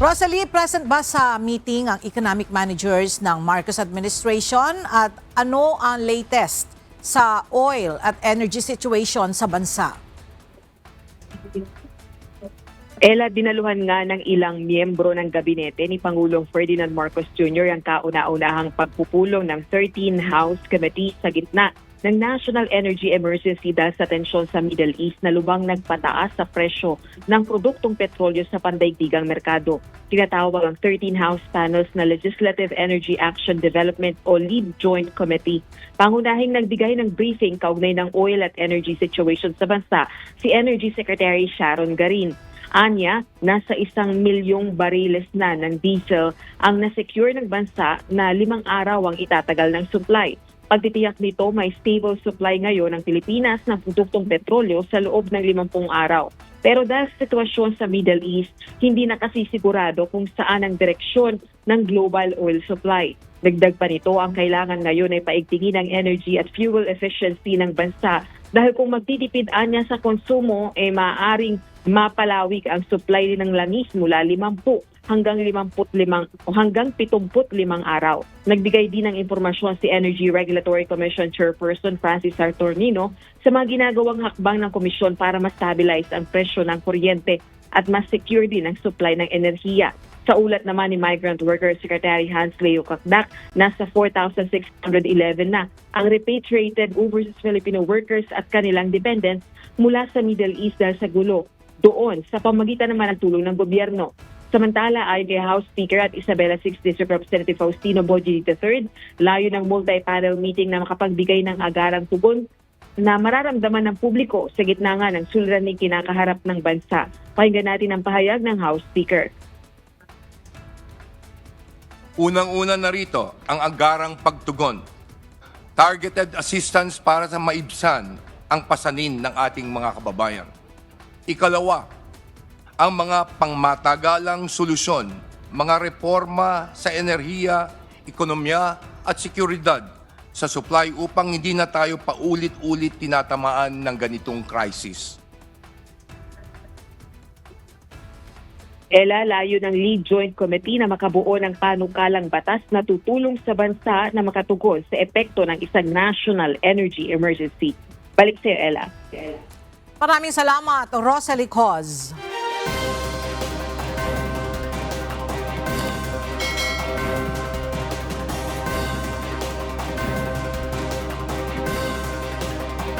Rosalie, present ba sa meeting ang economic managers ng Marcos administration at ano ang latest sa oil at energy situation sa bansa? Ella, dinaluhan nga ng ilang miyembro ng gabinete ni Pangulong Ferdinand Marcos Jr. ang kauna-unahang pagpupulong ng 13 House Committees sa gitna ng National Energy Emergency dahil sa tensyon sa Middle East na lubang nagpataas sa presyo ng produktong petrolyo sa pandaigdigang merkado. Tinatawag ang 13 House panels na Legislative Energy Action Development o LEAD Joint Committee. Pangunahing nagbigay ng briefing kaugnay ng oil at energy situation sa bansa si Energy Secretary Sharon Garin. Anya, nasa 1 milyong bariles na ng diesel ang nasecure ng bansa na 5 araw ang itatagal ng supply. Pagtitiyak nito, may stable supply ngayon ng Pilipinas ng produktong petrolyo sa loob ng 50 araw. Pero dahil sa sitwasyon sa Middle East, hindi na kasi sigurado kung saan ang direksyon ng global oil supply. Dagdag pa nito, ang kailangan ngayon ay paigtingin ang energy at fuel efficiency ng bansa dahil kung magtitipid niya sa konsumo, maaaring mapalawig ang supply ng langis mula 50 hanggang 75 o hanggang 75 araw. Nagbigay din ng impormasyon si Energy Regulatory Commission Chairperson Francis Saturnino sa mga ginagawang hakbang ng komisyon para ma-stabilize ang presyo ng kuryente at mas secure din ang supply ng enerhiya. Sa ulat naman ni Migrant Worker Secretary Hans Leo Kakdak, nasa 4,611 na ang repatriated overseas Filipino workers at kanilang dependents mula sa Middle East dahil sa gulo doon sa pamagitan naman ng tulong ng gobyerno. Samantala, ayon kay House Speaker at Isabela 6th District Representative Faustino Boji III, layo ng multi-panel meeting na makapagbigay ng agarang tugon na mararamdaman ng publiko sa gitna nga ng suliraning kinakaharap ng bansa. Pakinggan natin ang pahayag ng House Speaker. Unang-una na rito ang agarang pagtugon. Targeted assistance para sa maibsan ang pasanin ng ating mga kababayan. Ikalawa, ang mga pangmatagalang solusyon, mga reforma sa enerhiya, ekonomiya at seguridad sa supply upang hindi na tayo paulit-ulit tinatamaan ng ganitong crisis. Ella, layo ng Lead Joint Committee na makabuo ng panukalang batas na tutulong sa bansa na makatugon sa epekto ng isang national energy emergency. Balik sa iyo, Ella. Maraming salamat, Rosalie Coz.